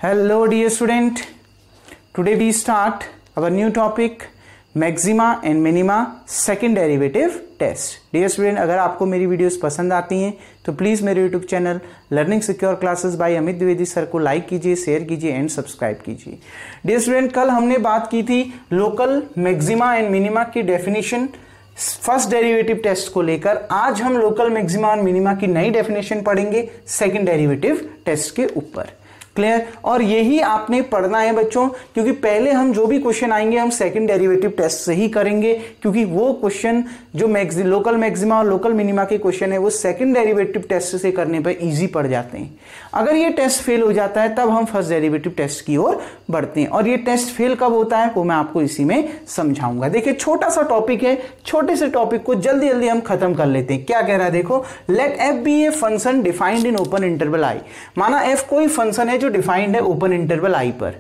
Hello dear student, today we start our new topic maxima and minima second derivative test. Dear student, अगर आपको मेरी videos पसंद आती हैं तो प्लीज़ मेरे YouTube channel learning secure classes bye Amit Dwivedi sir को लाइक कीजिए, शेयर कीजिए एंड सब्सक्राइब कीजिए। डियर स्टूडेंट, कल हमने बात की थी लोकल मैक्सिमा एंड मिनिमा की डेफिनेशन फर्स्ट डेरिवेटिव टेस्ट को लेकर। आज हम लोकल मैक्सिमा और मिनिमा की नई डेफिनेशन पढ़ेंगे सेकंड डेरिवेटिव टेस्ट के ऊपर। क्लियर? और यही आपने पढ़ना है बच्चों, क्योंकि पहले हम जो भी क्वेश्चन आएंगे हम सेकंड डेरिवेटिव टेस्ट से ही करेंगे, क्योंकि वो क्वेश्चन जो लोकल मैक्सिमा और लोकल मिनिमा के क्वेश्चन है वो सेकंड डेरिवेटिव टेस्ट से करने पर इजी पड़ जाते हैं। अगर ये टेस्ट फेल हो जाता है तब हम फर्स्ट डेरिवेटिव टेस्ट की ओर बढ़ते हैं, और ये टेस्ट फेल कब होता है वो मैं आपको इसी में समझाऊंगा। देखिए, छोटा सा टॉपिक है, छोटे से टॉपिक को जल्दी जल्दी हम खत्म कर लेते हैं। क्या कह रहा है देखो, let F be a function defined in open interval I. माना एफ कोई फंक्शन है जो डिफाइंड है ओपन इंटरवल आई पर,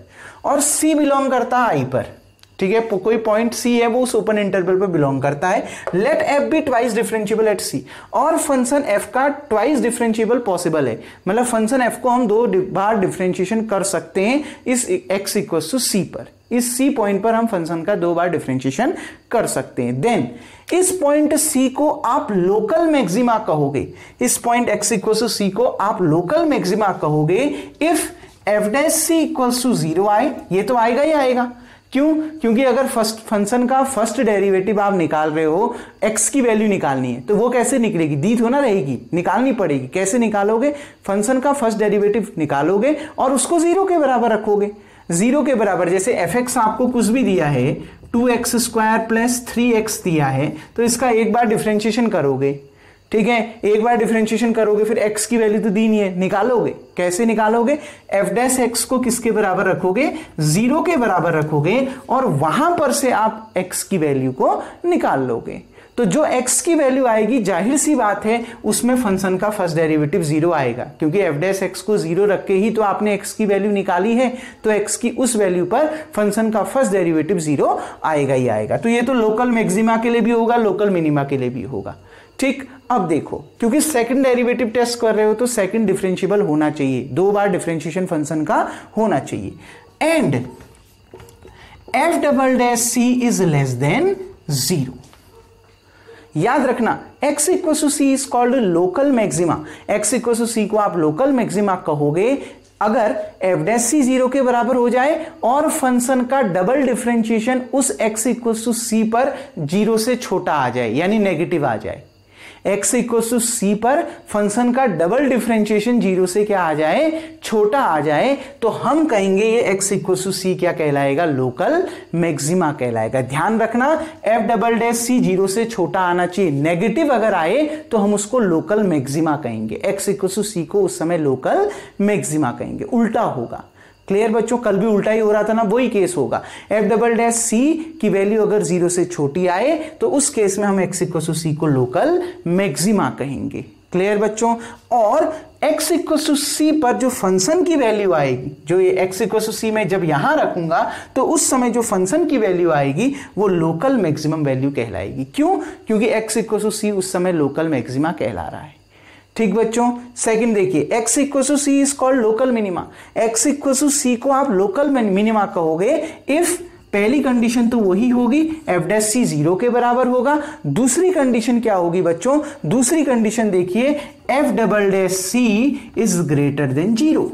और सी बिलोंग करता है आई पर। ठीक है, कोई पॉइंट सी है वो उस ओपन इंटरवल पर बिलोंग करता है। Let F be twice differentiable at C, और फंक्शन एफ का ट्वाइस डिफरेंशिएबल पॉसिबल है, मतलब फंक्शन एफ को हम दो बार डिफरेंशिएशन कर सकते हैं इस x इक्वल्स टू सी पर। इस सी पॉइंट पर हम फंक्शन का दो बार डिफरेंशिएशन कर सकते हैं। देन इस पॉइंट सी को आप लोकल मैक्सिमा कहोगे, इस पॉइंट x इक्वल्स टू सी को आप लोकल मैक्सिमा कहोगे if f dash c equals to 0 आए। ये तो आएगा ही आएगा। क्यों? क्योंकि अगर फर्स्ट फंक्शन का फर्स्ट डेरिवेटिव आप निकाल रहे हो, x की वैल्यू निकालनी है, तो वो कैसे निकलेगी? दी थोड़ा रहेगी, निकालनी पड़ेगी। कैसे निकालोगे? फंक्शन का फर्स्ट डेरिवेटिव निकालोगे और उसको 0 के बराबर रखोगे। 0 के बराबर, जैसे fx आपको कुछ भी दिया है 2x स्क्वायर प्लस 3x दिया है, तो इसका एक बार डिफरेंशिएशन करोगे। ठीक है, एक बार डिफरेंशिएशन करोगे, फिर x की वैल्यू तो दी नहीं है, निकालोगे। कैसे निकालोगे? f डैश x को किसके बराबर रखोगे? 0 के बराबर रखोगे, और वहां पर से आप x की वैल्यू को निकाल लोगे। तो जो x की वैल्यू आएगी, जाहिर सी बात है उसमें फंक्शन का फर्स्ट डेरिवेटिव 0 आएगा, क्योंकि f डैश x को 0 रख के ही तो आपने x की वैल्यू निकाली है, तो x की उस वैल्यू पर फंक्शन का फर्स्ट डेरिवेटिव 0 आएगा ही आएगा। तो ये तो लोकल मैक्सिमा के लिए भी होगा, लोकल मिनिमा के लिए भी होगा। ठीक, अब देखो, क्योंकि सेकंड डेरिवेटिव टेस्ट कर रहे हो तो सेकंड डिफरेंशिएबल होना चाहिए, दो बार डिफरेंशिएशन फंक्शन का होना चाहिए। And F double dash C is less than 0। याद रखना, x equal to C is called local maxima. x equal to सी को आप लोकल मैक्सिमा कहोगे अगर f डैश सी 0 के बराबर हो जाए और फंक्शन का डबल डिफरेंशिएशन उस x इक्वल टू सी पर 0 से छोटा आ जाए, यानी नेगेटिव आ जाए। x इक्वल टू सी पर फंक्शन का डबल डिफरेंशिएशन 0 से क्या आ जाए? छोटा आ जाए, तो हम कहेंगे ये x इक्वल टू सी क्या कहलाएगा? लोकल मैक्सिमा कहलाएगा। ध्यान रखना, f डबल डैश सी 0 से छोटा आना चाहिए। नेगेटिव अगर आए तो हम उसको लोकल मैक्सिमा कहेंगे, x इक्वल टू सी को उस समय लोकल मैक्सिमा कहेंगे। उल्टा होगा। क्लियर बच्चों? कल भी उल्टा ही हो रहा था ना, वही केस होगा। एफ डबल डैश सी की वैल्यू अगर 0 से छोटी आए तो उस केस में हम x इक्वल टू सी को लोकल मैक्सिमा कहेंगे। क्लियर बच्चों? और x इक्वल टू सी पर जो फंक्शन की वैल्यू आएगी, जो ये x इक्वल टू सी में जब यहां रखूंगा तो उस समय जो फंक्शन की वैल्यू आएगी वो लोकल मैक्सिमम वैल्यू कहलाएगी। क्यों? क्योंकि x इक्वल टू सी उस समय लोकल मैक्सिमा कहला रहा है। ठीक बच्चों, सेकंड देखिए, x equal to C is called local minima. x equal to सी को आप लोकल मिनिमा कहोगे इफ पहली कंडीशन तो वही होगी, f डैश सी 0 के बराबर होगा। दूसरी कंडीशन क्या होगी बच्चों? दूसरी कंडीशन देखिए, f double dash C is greater than 0,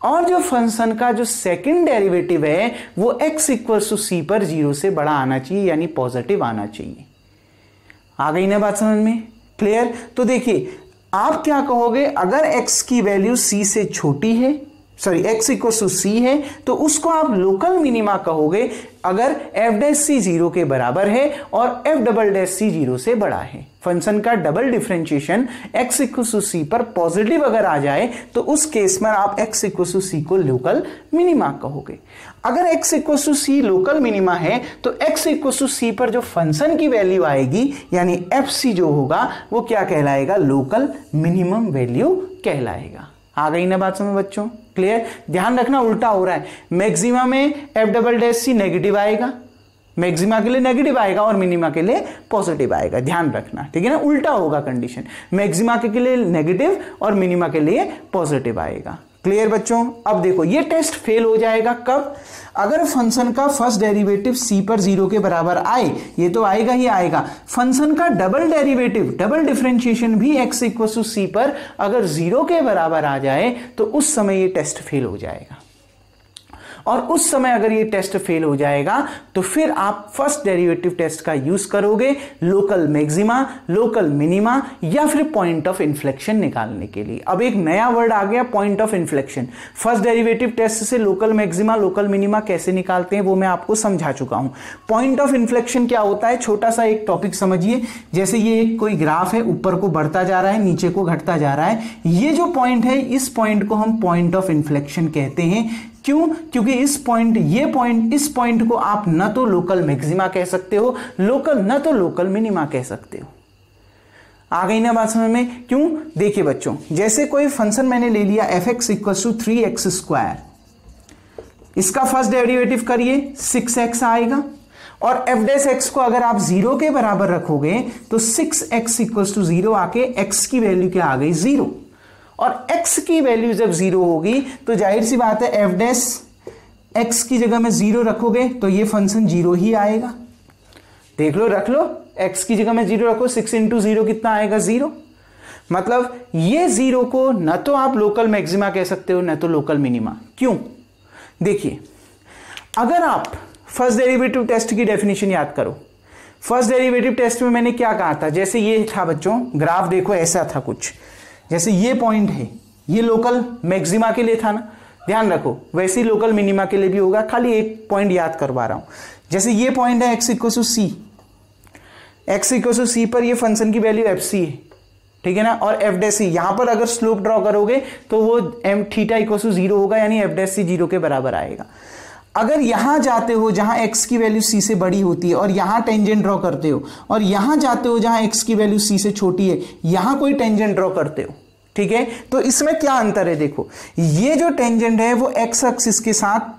और जो फंक्शन का जो सेकंड डेरिवेटिव है वो x इक्वल टू सी पर 0 से बड़ा आना चाहिए, यानी पॉजिटिव आना चाहिए। आ गई ना बात समझ में? क्लियर? तो देखिए, आप क्या कहोगे अगर x की वैल्यू c से छोटी है, सॉरी x इक्वल टू सी है, तो उसको आप लोकल मिनिमा कहोगे अगर f डैश सी 0 के बराबर है और f डबल डैश सी 0 से बड़ा है। फंक्शन का double differentiation x equal to C पर पॉजिटिव अगर आ जाए तो उस केस में आप x इक्वल टू सी को लोकल मिनिमा कहोगे। अगर x equal to c local minima है तो x इक्वल टू सी पर जो फंक्शन की वैल्यू आएगी, यानी fc जो होगा वो क्या कहलाएगा? लोकल मिनिमम वैल्यू कहलाएगा। आ गई ना बात समझ बच्चों? क्लियर? ध्यान रखना, उल्टा हो रहा है। मैक्सिमा में एफ डबल डैश सी नेगेटिव आएगा, मैक्सिमा के लिए नेगेटिव आएगा और मिनिमा के लिए पॉजिटिव आएगा। ध्यान रखना, ठीक है ना? उल्टा होगा कंडीशन, मैक्सिमा के लिए नेगेटिव और मिनिमा के लिए पॉजिटिव आएगा। क्लियर बच्चों? अब देखो ये टेस्ट फेल हो जाएगा कब? अगर फंक्शन का फर्स्ट डेरिवेटिव c पर 0 के बराबर आए, ये तो आएगा ही आएगा, फंक्शन का डबल डेरिवेटिव, डबल डिफरेंशिएशन भी x इक्वल टू c पर अगर 0 के बराबर आ जाए तो उस समय ये टेस्ट फेल हो जाएगा। और उस समय अगर ये टेस्ट फेल हो जाएगा तो फिर आप फर्स्ट डेरिवेटिव टेस्ट का यूज करोगे लोकल मैक्सिमा, लोकल मिनिमा या फिर पॉइंट ऑफ इन्फ्लेक्शन निकालने के लिए। अब एक नया वर्ड आ गया, point of inflection. First derivative test से लोकल मैक्सिमा, लोकल मिनिमा कैसे निकालते हैं वो मैं आपको समझा चुका हूं। पॉइंट ऑफ इन्फ्लेक्शन क्या होता है, छोटा सा एक टॉपिक समझिए। जैसे ये कोई ग्राफ है, ऊपर को बढ़ता जा रहा है, नीचे को घटता जा रहा है, ये जो पॉइंट है इस पॉइंट को हम पॉइंट ऑफ इन्फ्लेक्शन कहते हैं। क्यों? क्योंकि इस पॉइंट को आप न तो लोकल मैक्सिमा कह सकते हो, न तो लोकल मिनिमा कह सकते हो। आ गई ना बात समझ में? क्यों? देखिए बच्चों, जैसे कोई फंक्शन मैंने ले लिया f(x = 3x²), इसका फर्स्ट डेरिवेटिव करिए 6x आएगा, और f' को अगर आप 0 के बराबर रखोगे तो 6x = 0 आके x की वैल्यू क्या आ गई? 0। और x की वैल्यू जब 0 होगी तो जाहिर सी बात है f' की जगह में 0 रखोगे तो ये फंक्शन 0 ही आएगा। देख लो, रख लो, x की जगह में 0 रखो, 6 × 0 कितना आएगा? 0। मतलब ये 0 को न तो आप लोकल मैक्सिमा कह सकते हो न तो लोकल मिनिमा। क्यों? देखिए, अगर आप फर्स्ट डेरिवेटिव टेस्ट की डेफिनेशन याद करो, फर्स्ट डेरिवेटिव टेस्ट में मैंने क्या कहा था? जैसे ये था बच्चों, ग्राफ देखो ऐसा था कुछ, जैसे ये पॉइंट है, ये लोकल मैक्सिमा के लिए था ना, ध्यान रखो, वैसे ही लोकल मिनिमा के लिए भी होगा, खाली एक पॉइंट याद करवा रहा हूं। जैसे ये पॉइंट है x = c, x = c पर ये फंक्शन की वैल्यू fc है, ठीक है ना, और f' यहां पर अगर स्लोप ड्रॉ करोगे तो वो θ = 0 होगा, यानी f' 0 के बराबर आएगा। अगर यहां जाते हो जहां x की वैल्यू c से बड़ी होती है और यहां टेंजेंट ड्रॉ करते हो, और यहां जाते हो जहां x की वैल्यू c से छोटी है, यहां कोई टेंजेंट ड्रॉ करते हो, ठीक है, तो इसमें क्या अंतर है? देखो, ये जो टेंजेंट है वो x एक्सिस के साथ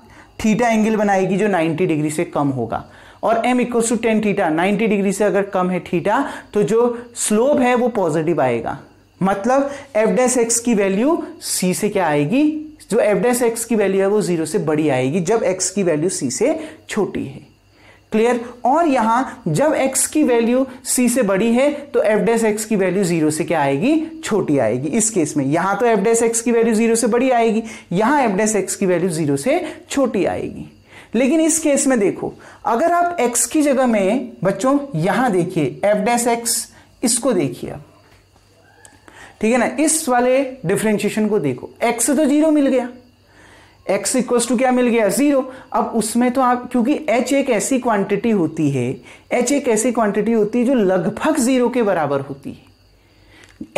थीटा एंगल बनाएगी जो 90 डिग्री से कम होगा, और m = tan θ, 90 डिग्री से अगर कम है थीटा तो जो स्लोप है वो पॉजिटिव आएगा। मतलब f' की वैल्यू c से क्या आएगी? जो f' की वैल्यू है वो 0 से बड़ी आएगी जब x की वैल्यू c से छोटी है। क्लियर? और यहां जब x की वैल्यू c से बड़ी है तो f' की वैल्यू 0 से क्या आएगी? छोटी आएगी। इस केस में यहां तो f' की वैल्यू 0 से बड़ी आएगी, यहां f' की वैल्यू 0 से छोटी आएगी। लेकिन इस केस में देखो, अगर आप x की जगह में बच्चों यहां देखिए f', इसको देखिए अब, ठीक है ना, इस वाले डिफरेंशिएशन को देखो, x तो 0 मिल गया, x = क्या मिल गया? 0। अब उसमें तो आप, क्योंकि h एक ऐसी क्वांटिटी होती है, जो लगभग 0 के बराबर होती है।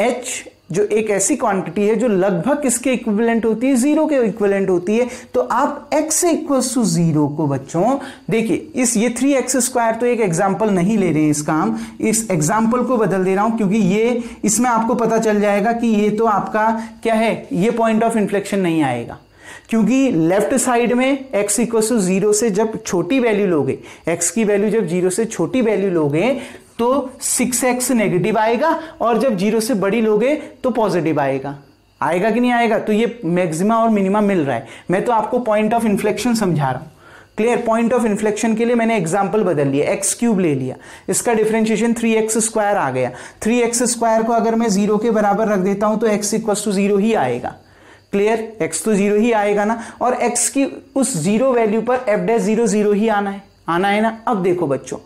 h जो एक ऐसी क्वांटिटी है जो लगभग किसके इक्विवेलेंट होती है? 0 के इक्विवेलेंट होती है। तो आप x = 0 को बच्चों देखिए, ये 3x² तो एक एग्जाम्पल नहीं ले रहे हैं इसका, हम इस एग्जाम्पल को बदल दे रहा हूं, क्योंकि ये इसमें आपको पता चल जाएगा कि ये तो आपका क्या है, ये पॉइंट ऑफ इन्फ्लेक्शन नहीं आएगा, क्योंकि लेफ्ट साइड में x = 0 से जब छोटी वैल्यू लोगे, x की वैल्यू जब 0 से छोटी वैल्यू लोगे तो 6x नेगेटिव आएगा, और जब 0 से बड़ी लोगे तो पॉजिटिव आएगा। आएगा कि नहीं आएगा? तो ये मैक्सिमा और मिनिमा मिल रहा है। मैं तो आपको पॉइंट ऑफ इन्फ्लेक्शन समझा रहा हूं। क्लियर? पॉइंट ऑफ इन्फ्लेक्शन के लिए मैंने एग्जांपल बदल लिया, x³ ले लिया, इसका डिफरेंशिएशन 3x² आ गया। 3x² को अगर मैं 0 के बराबर रख देता हूं तो x = 0 ही आएगा। क्लियर? x तो 0 ही आएगा ना, और x की उस 0 वैल्यू पर f' 0 ही आना है ना। अब देखो बच्चों,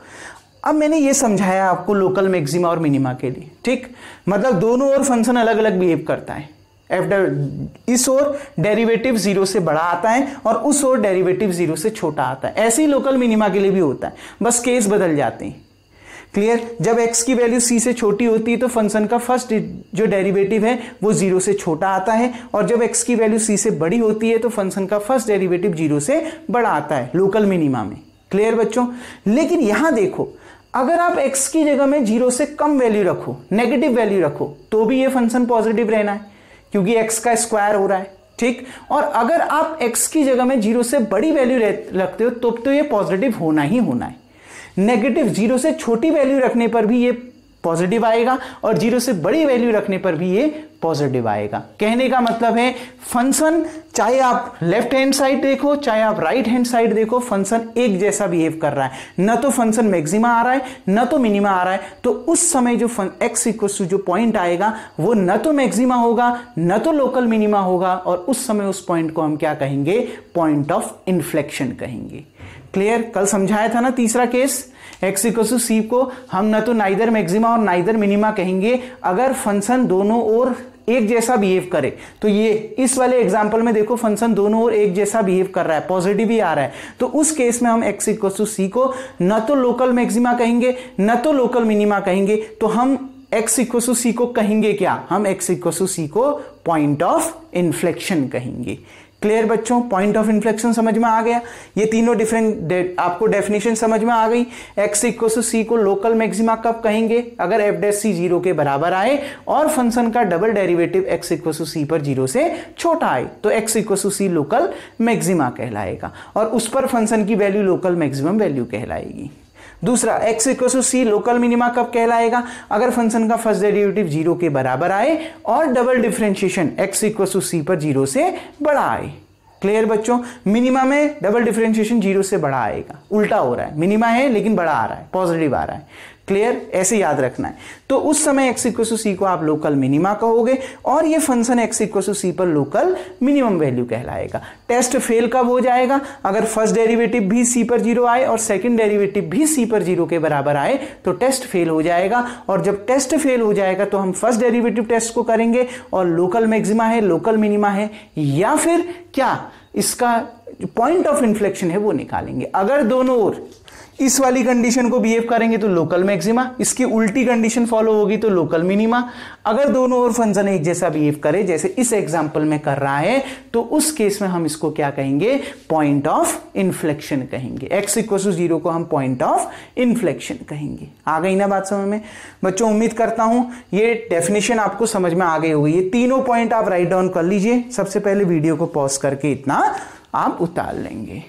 अब मैंने ये समझाया आपको लोकल मैक्सिमा और मिनिमा के लिए, ठीक, मतलब दोनों ओर फंक्शन अलग अलग बिहेव करता है। इस ओर डेरिवेटिव 0 से बड़ा आता है और उस ओर डेरिवेटिव 0 से छोटा आता है। ऐसे ही लोकल मिनिमा के लिए भी होता है, बस केस बदल जाते हैं। क्लियर? जब x की वैल्यू c से छोटी होती है तो फंक्शन का फर्स्ट जो डेरिवेटिव है वो 0 से छोटा आता है, और जब x की वैल्यू c से बड़ी होती है तो फंक्शन का फर्स्ट डेरिवेटिव 0 से बड़ा आता है लोकल मिनिमा में। क्लियर बच्चों? लेकिन यहां देखो, अगर आप x की जगह में 0 से कम वैल्यू रखो, नेगेटिव वैल्यू रखो, तो भी ये फंक्शन पॉजिटिव रहना है, क्योंकि x का स्क्वायर हो रहा है, ठीक। और अगर आप x की जगह में 0 से बड़ी वैल्यू रखते हो तो ये पॉजिटिव होना ही होना है। नेगेटिव 0 से छोटी वैल्यू रखने पर भी ये पॉजिटिव आएगा, और 0 से बड़ी वैल्यू रखने पर भी ये पॉजिटिव आएगा। कहने का मतलब है फंक्शन चाहे आप लेफ्ट हैंड साइड देखो चाहे आप राइट हैंड साइड देखो, फंक्शन एक जैसा बिहेव कर रहा है। न तो फंक्शन मैक्सिमा आ रहा है न तो मिनिमा आ रहा है, तो उस समय जो x इक्वल जो पॉइंट आएगा वो न तो मैक्सिमा होगा न तो लोकल मिनिमा होगा, और उस समय उस पॉइंट को हम क्या कहेंगे, पॉइंट ऑफ इन्फ्लेक्शन कहेंगे। क्लियर? कल समझाया था ना तीसरा केस, x इक्वल सी को हम न तो नाइदर मैक्सिमा और नाइदर मिनिमा कहेंगे अगर फंक्शन दोनों ओर एक जैसा बिहेव करे। तो ये इस वाले एग्जांपल में देखो फंक्शन दोनों ओर एक जैसा बिहेव कर रहा है, पॉजिटिव ही आ रहा है, तो उस केस में हम x इक्वल सी को न तो लोकल मैक्सिमा कहेंगे न तो लोकल मिनिमा कहेंगे, तो हम x इक्वल सी को कहेंगे क्या, हम x इक्वल सी को पॉइंट ऑफ इन्फ्लेक्शन कहेंगे। क्लियर बच्चों? पॉइंट ऑफ इन्फ्लेक्शन समझ में आ गया। ये तीनों डिफरेंट आपको डेफिनेशन समझ में आ गई। x इक्वल सी को लोकल मैक्सिमा कब कहेंगे, अगर एफ डैश सी 0 के बराबर आए और फंक्शन का double derivative x equal c पर 0 से छोटा आए, तो x equal c local maxima कहलाएगा और उस पर फंक्शन की वैल्यू लोकल मैक्सिमम वैल्यू कहलाएगी। दूसरा, x equal c local minima कब कहलाएगा, अगर फंक्शन का फर्स्ट डेरिवेटिव 0 के बराबर आए और double differentiation x equal c पर 0 से बड़ा आए। क्लियर बच्चों? मिनिमा में डबल डिफरेंशिएशन 0 से बड़ा आएगा, उल्टा हो रहा है, मिनिमा है लेकिन बड़ा आ रहा है, पॉजिटिव आ रहा है। क्लियर? ऐसे याद रखना है। तो उस समय x इक्वल सी को आप लोकल मिनिमा कहोगे और ये फंक्शन x इक्वल सी पर लोकल मिनिमम वैल्यू कहलाएगा। टेस्ट फेल कब हो जाएगा, अगर फर्स्ट डेरिवेटिव भी c पर 0 आए और सेकंड डेरिवेटिव भी c पर 0 के बराबर आए तो टेस्ट फेल हो जाएगा, और जब टेस्ट फेल हो जाएगा तो हम फर्स्ट डेरिवेटिव टेस्ट को करेंगे और लोकल मैक्सिमा है लोकल मिनिमा है या फिर क्या इसका पॉइंट ऑफ इन्फ्लेक्शन है वो निकालेंगे। अगर दोनों ओर इस वाली कंडीशन को बिहेव करेंगे तो लोकल मैक्सिमा, इसकी उल्टी कंडीशन फॉलो होगी तो लोकल मिनिमा। अगर दोनों ओर फंक्शन एक जैसा बिहेव करे जैसे इस एग्जांपल में कर रहा है, तो उस केस में हम इसको क्या कहेंगे, पॉइंट ऑफ इन्फ्लेक्शन कहेंगे। x इक्वल 0 को हम पॉइंट ऑफ इन्फ्लेक्शन कहेंगे। आ गई ना बात समझ में बच्चों? उम्मीद करता हूं ये डेफिनेशन आपको समझ में आ गई होगी। ये तीनों पॉइंट आप राइट डाउन कर लीजिए। सबसे पहले वीडियो को पॉज करके इतना आप उतार लेंगे।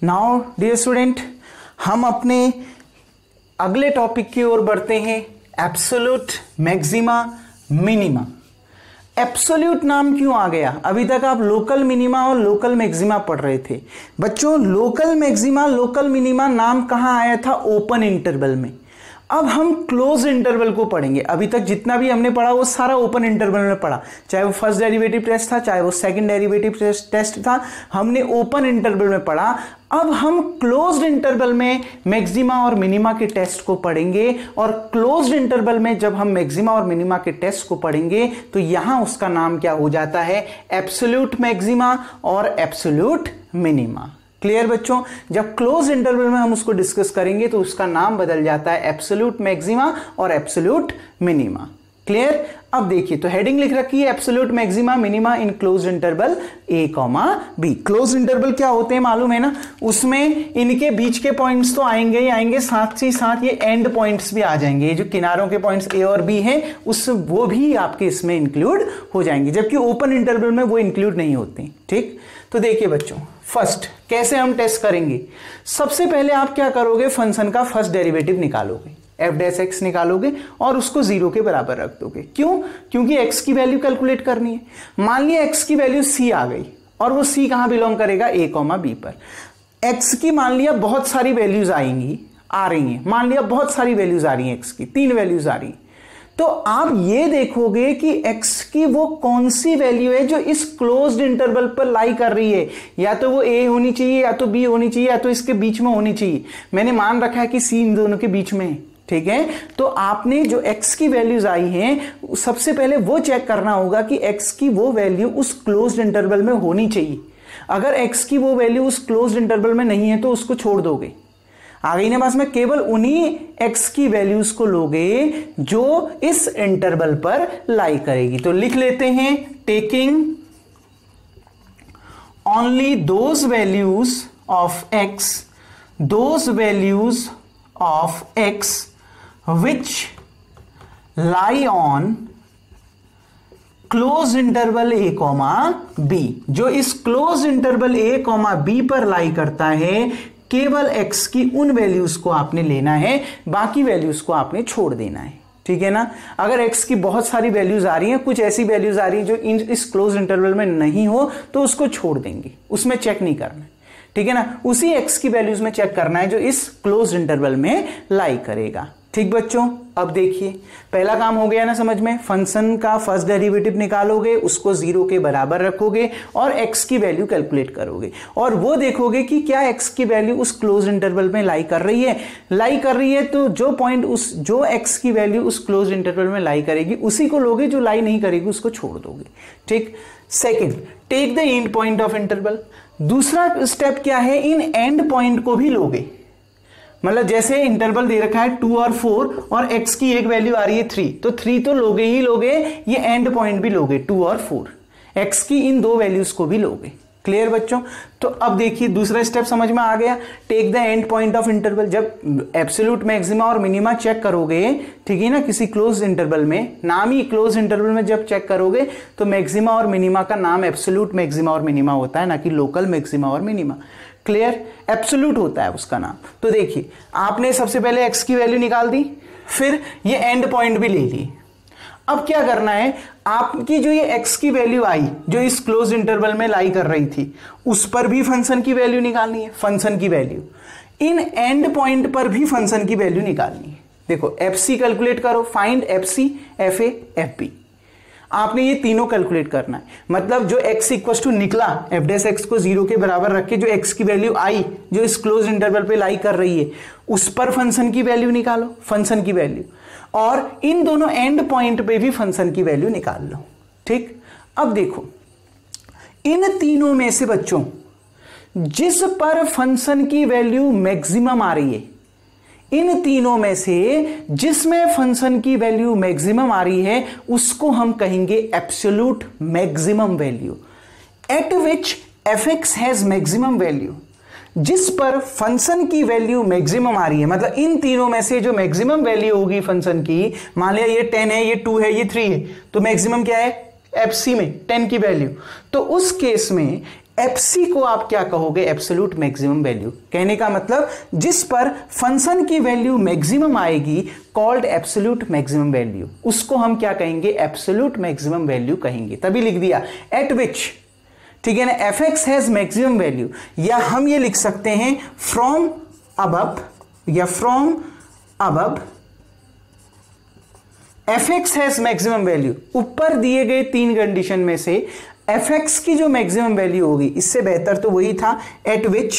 नाउ डियर स्टूडेंट, हम अपने अगले टॉपिक की ओर बढ़ते हैं, एब्सोल्यूट मैक्सिमा मिनिमा। एब्सोल्यूट नाम क्यों आ गया? अभी तक आप लोकल मिनिमा और लोकल मैक्सिमा पढ़ रहे थे बच्चों। लोकल मैक्सिमा लोकल मिनिमा नाम कहां आया था? ओपन इंटरवल में। अब हम क्लोज इंटरवल को पढ़ेंगे। अभी तक जितना भी हमने पढ़ा वो सारा ओपन इंटरवल में पढ़ा, चाहे वो फर्स्ट डेरिवेटिव टेस्ट था चाहे वो सेकंड डेरिवेटिव टेस्ट था, हमने ओपन इंटरवल में पढ़ा। अब हम क्लोज्ड इंटरवल में मैक्सिमा और मिनिमा के टेस्ट को पढ़ेंगे, और क्लोज्ड इंटरवल में जब हम मैक्सिमा और मिनिमा के टेस्ट को पढ़ेंगे तो यहां उसका नाम क्या हो जाता है, एब्सोल्यूट मैक्सिमा और एब्सोल्यूट मिनिमा। क्लियर बच्चों? जब क्लोज इंटरवल में हम उसको डिस्कस करेंगे तो उसका नाम बदल जाता है एब्सोल्यूट मैक्सिमा और एब्सोल्यूट मिनिमा। क्लियर? अब देखिए, तो हेडिंग लिख रखी है absolute maxima minima in close interval a, b। Close interval क्या होते हैं मालूम है ना? उसमें इनके बीच के पॉइंट्स तो आएंगे ही आएंगे, साथ ही साथ ये एंड पॉइंट्स भी आ जाएंगे। ये जो किनारों के पॉइंट्स a और b हैं उस वो भी आपके इसमें इंक्लूड हो जाएंगे, जबकि ओपन इंटरवल में वो इंक्लूड नहीं होते। ठीक? तो देखिए बच्चों, फर्स्ट कैसे हम टेस्ट करेंगे। सबसे पहले आप क्या करोगे, फंक्शन का फर्स्ट डेरिवेटिव निकालोगे, एफ डैश एक्स निकालोगे और उसको 0 के बराबर रख दोगे। क्यों? क्योंकि x की वैल्यू कैलकुलेट करनी है। मान लिया x की वैल्यू c आ गई, और वो c कहां बिलोंग करेगा, a, b पर। x की मान लिया बहुत सारी वैल्यूज आएंगी, आ रही हैं, मान लिया बहुत सारी वैल्यूज आ रही हैं, x की 3 वैल्यूज आ रही हैं, तो आप ये देखोगे कि x की वो कौन सी वैल्यू है जो इस क्लोज्ड इंटरवल पर लाई कर रही है। या तो वो a होनी चाहिए, या तो b होनी चाहिए, या तो इसके बीच में होनी चाहिए। मैंने मान रखा है कि c इन दोनों के बीच में है। ठीक है? तो आपने जो x की वैल्यूज आई हैं सबसे पहले वो चेक करना होगा कि x की वो वैल्यू उस क्लोज्ड इंटरवल में होनी चाहिए। अगर x की वो वैल्यू उस क्लोज्ड इंटरवल में नहीं है तो उसको छोड़ दोगे। आ गई ना बात में? केवल उन्हीं x की वैल्यूज को लोगे जो इस इंटरवल पर लाई करेगी। तो लिख लेते हैं, taking only those values of x, those values of x which lie on close interval a, b, जो इस क्लोज इंटरवल a, b पर लाई करता है, केवल x की उन वैल्यूज को आपने लेना है, बाकी वैल्यूज को आपने छोड़ देना है, ठीक है ना। अगर x की बहुत सारी वैल्यूज आ रही हैं, कुछ ऐसी वैल्यूज आ रही हैं जो इस क्लोज इंटरवल में नहीं हो, तो उसको छोड़ देंगे, उसमें चेक नहीं करना है, ठीक है ना। उसी x की वैल्यूज में चेक करना है जो इस क्लोज इंटरवल में लाई करेगा। ठीक बच्चों, अब देखिए पहला काम हो गया ना समझ में। फंक्शन का फर्स्ट डेरिवेटिव निकालोगे, उसको 0 के बराबर रखोगे और x की वैल्यू कैलकुलेट करोगे और वो देखोगे कि क्या x की वैल्यू उस क्लोज इंटरवल में लाई कर रही है। तो जो पॉइंट जो x की वैल्यू उस क्लोज इंटरवल में लाई करेगी उसी को लोगे, जो लाई नहीं करेगी उसको छोड़ दोगे। ठीक। Second, take the end point of interval. दूसरा स्टेप क्या है, इन एंड पॉइंट को भी लोगे। मतलब जैसे इंटरवल दे रखा है 2 और 4 और x की एक वैल्यू आ रही है 3, तो 3 तो लोगे ही लोगे, ये एंड पॉइंट भी लोगे 2 और 4, x की इन दो वैल्यूज को भी लोगे। क्लियर बच्चों। तो अब देखिए दूसरा स्टेप समझ में आ गया। Take the end point of interval. जब एब्सोल्यूट मैक्सिमा और मिनिमा चेक करोगे, ठीक है ना, किसी क्लोज इंटरवल में, नाम ही क्लोज इंटरवल में जब चेक करोगे तो मैक्सिमा और मिनिमा का नाम एब्सोल्यूट मैक्सिमा और मिनिमा होता है, ना कि लोकल मैक्सिमा और मिनिमा। क्लियर। एब्सोल्यूट होता है उसका नाम। तो देखिए आपने सबसे पहले x की वैल्यू निकाल दी, फिर ये एंड पॉइंट भी ले ली। अब क्या करना है, आपकी जो ये x की वैल्यू आई जो इस क्लोज इंटरवल में लाई कर रही थी, उस पर भी फंक्शन की वैल्यू निकालनी है। फंक्शन की वैल्यू इन एंड पॉइंट पर भी फंक्शन की वैल्यू निकालनी है। देखो fc कैलकुलेट करो, फाइंड fc, fa, fb। आपने ये तीनों कैलकुलेट करना है। मतलब जो x इक्वल टू निकला, f डैश x को 0 के बराबर रख के जो x की वैल्यू आई जो इस क्लोज इंटरवल पे लाई कर रही है, उस पर फंक्शन की वैल्यू निकालो, फंक्शन की वैल्यू, और इन दोनों एंड पॉइंट पे भी फंक्शन की वैल्यू निकाल लो। ठीक। अब देखो इन तीनों में से बच्चों जिस पर फंक्शन की वैल्यू मैक्सिमम आ रही है, इन तीनों में से जिसमें फंक्शन की वैल्यू मैक्सिमम आ रही है उसको हम कहेंगे absolute maximum value, eight which fx has maximum value. जिस पर फंक्शन की वैल्यू मैक्सिमम आ रही है, मतलब इन तीनों में से जो मैक्सिमम वैल्यू होगी फंक्शन की, मान लिया ये 10 है, ये 2 है, ये 3 है, तो मैक्सिमम क्या है fc में 10 की वैल्यू। तो उस केस में fc को आप क्या कहोगे, एब्सोल्यूट मैक्सिमम वैल्यू। कहने का मतलब जिस पर फंक्शन की वैल्यू मैक्सिमम आएगी, कॉल्ड एब्सोल्यूट मैक्सिमम वैल्यू, उसको हम क्या कहेंगे, एब्सोल्यूट मैक्सिमम वैल्यू कहेंगे। तभी लिख दिया एट विच, ठीक है ना, fx हैज मैक्सिमम वैल्यू। या हम ये लिख सकते हैं फ्रॉम अबव, या from above fx has maximum value. ऊपर दिए गए 3 कंडीशन में से fx की जो मैक्सिमम वैल्यू होगी, इससे बेहतर तो वही था eight which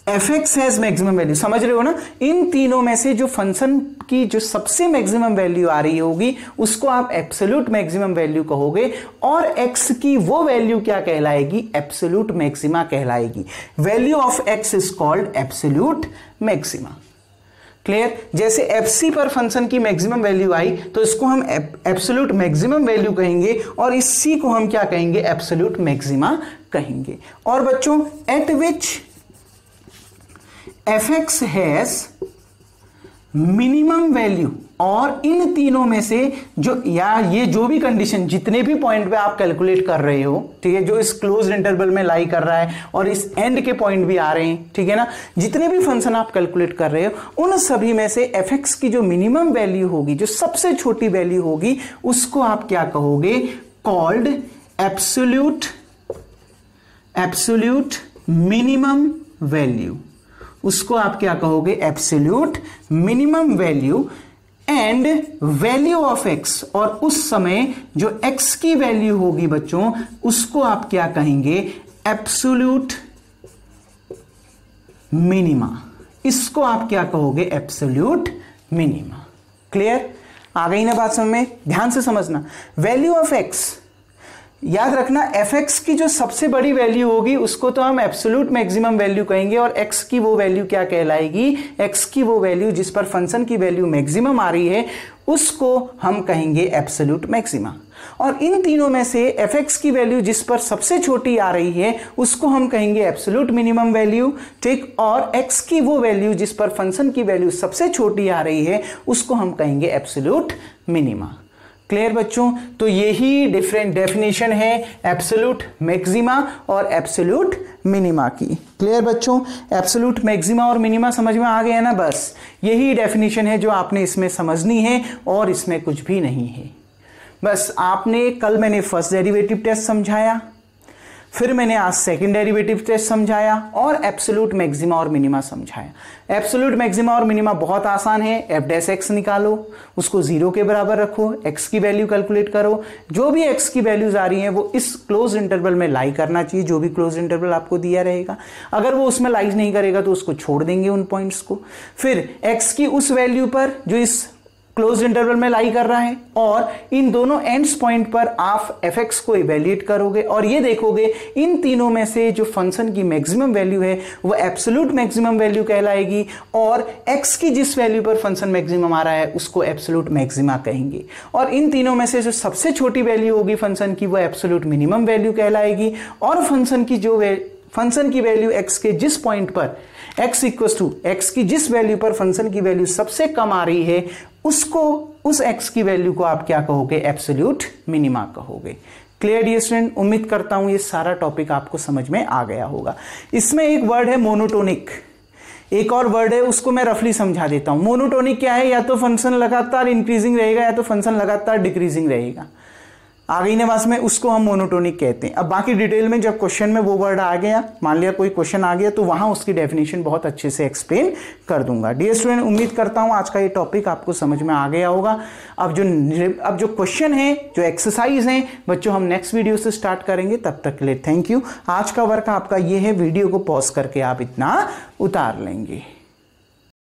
fx has maximum value. समझ रहे हो ना। इन तीनों में से जो फंक्शन की जो सबसे मैक्सिमम वैल्यू आ रही होगी उसको आप एब्सोल्यूट मैक्सिमम वैल्यू कहोगे, और x की वो वैल्यू क्या कहलाएगी, एब्सोल्यूट मैक्सिमा कहलाएगी। Value of x is called absolute maxima. Clear. जैसे fc पर फंक्शन की मैक्सिमम वैल्यू आई तो इसको हम एब्सोल्यूट मैक्सिमम वैल्यू कहेंगे, और इसी को हम क्या कहेंगे, एब्सोल्यूट मैक्सिमा कहेंगे। और बच्चों eight which fx has minimum value, और इन तीनों में से जो, या ये जो भी कंडीशन जितने भी पॉइंट पे आप कैलकुलेट कर रहे हो, ठीक है, जो इस क्लोज इंटरवल में लाई कर रहा है और इस एंड के पॉइंट भी आ रहे हैं, ठीक है ना, जितने भी फंक्शन आप कैलकुलेट कर रहे हो उन सभी में से fx की जो मिनिमम वैल्यू होगी, जो सबसे छोटी वैल्यू होगी, उसको आप क्या कहोगे, कॉल्ड एब्सोल्यूट मिनिमम वैल्यू। उसको आप क्या कहोगे, absolute minimum value. And value of x, और उस समय जो x की वैल्यू होगी बच्चों उसको आप क्या कहेंगे, एब्सोल्यूट मिनिमा। इसको आप क्या कहोगे, एब्सोल्यूट मिनिमा। क्लियर। आ गई ना बात समझ में। ध्यान से समझना। वैल्यू ऑफ x, याद रखना fx की जो सबसे बड़ी वैल्यू होगी उसको तो हम एब्सोल्यूट मैक्सिमम वैल्यू कहेंगे, और x की वो वैल्यू क्या कहलाएगी, x की वो वैल्यू जिस पर फंक्शन की वैल्यू मैक्सिमम आ रही है उसको हम कहेंगे एब्सोल्यूट मैक्सिमा। और इन तीनों में से fx की वैल्यू जिस पर सबसे छोटी आ रही है उसको हम कहेंगे एब्सोल्यूट मिनिमम वैल्यू, ठीक, और x की वो वैल्यू जिस पर फंक्शन की वैल्यू सबसे छोटी आ रही है उसको हम कहेंगे एब्सोल्यूट मिनिमा। क्लियर बच्चों? तो यही डिफरेंट डेफिनेशन है एब्सोल्यूट मैक्सिमा और एब्सोल्यूट मिनिमा की। क्लियर बच्चों? एब्सोल्यूट मैक्सिमा और मिनिमा समझ में आ गया ना? बस यही डेफिनेशन है जो आपने इसमें समझनी है और इसमें कुछ भी नहीं है। बस आपने कल मैंने फर्स्ट डेरिवेटिव टेस्ट समझाया, फिर मैंने आज सेकंड डेरिवेटिव टेस्ट समझाया और एब्सोल्यूट मैक्सिमा और मिनिमा समझाया। एब्सोल्यूट मैक्सिमा और मिनिमा बहुत आसान है। एफ डैश एक्स निकालो, उसको 0 के बराबर रखो, एक्स की वैल्यू कैलकुलेट करो, जो भी एक्स की वैल्यूज आ रही हैं वो इस क्लोज इंटरवल में लाई करना चाहिए, जो भी क्लोज इंटरवल आपको दिया रहेगा। अगर वो उसमें लाई नहीं करेगा तो उसको छोड़ देंगे उन पॉइंट्स को। फिर एक्स की उस वैल्यू पर जो इस क्लोज इंटरवल में लाई कर रहा है और इन दोनों एंड्स पॉइंट पर आप एफ एक्स को इवेल्युएट करोगे और ये देखोगे इन तीनों में से जो फंक्शन की मैक्सिमम वैल्यू है वो एब्सोल्यूट मैक्सिमम वैल्यू कहलाएगी और एक्स की जिस वैल्यू पर फंक्शन मैक्सिमम आ रहा है उसको एब्सोल्यूट मैक्सिमा कहेंगे। और इन तीनों में से जो सबसे छोटी वैल्यू होगी फंक्शन की वो एब्सोल्यूट मिनिमम वैल्यू कहलाएगी और फंक्शन की वैल्यू एक्स के जिस पॉइंट पर एक्स की जिस वैल्यू पर फंक्शन की वैल्यू सबसे कम आ रही है उसको, उस एक्स की वैल्यू को आप क्या कहोगे? एब्सोल्यूट मिनिमा कहोगे। Clear dear student? उम्मीद करता हूं ये सारा टॉपिक आपको समझ में आ गया होगा। इसमें एक वर्ड है मोनोटोनिक, एक और वर्ड है उसको मैं रफली समझा देता हूं। मोनोटोनिक क्या है? या तो फंक्शन लगातार इंक्रीजिंग रहेगा या तो फंक्शन लगातार डिक्रीजिंग रहेगा। आ गई ना बात में, उसको हम मोनोटोनिक कहते हैं। अब बाकी डिटेल में जब क्वेश्चन में वो वर्ड आ गया, मान लिया कोई क्वेश्चन आ गया, तो वहां उसकी डेफिनेशन बहुत अच्छे से एक्सप्लेन कर दूंगा। डियर स्टूडेंट, उम्मीद करता हूं आज का ये टॉपिक आपको समझ में आ गया होगा। अब जो क्वेश्चन है, जो एक्सरसाइज है बच्चों, हम नेक्स्ट वीडियो से स्टार्ट करेंगे। तब तक के लिए थैंक यू। आज का वर्क आपका ये है, वीडियो को पॉज करके आप इतना उतार लेंगे।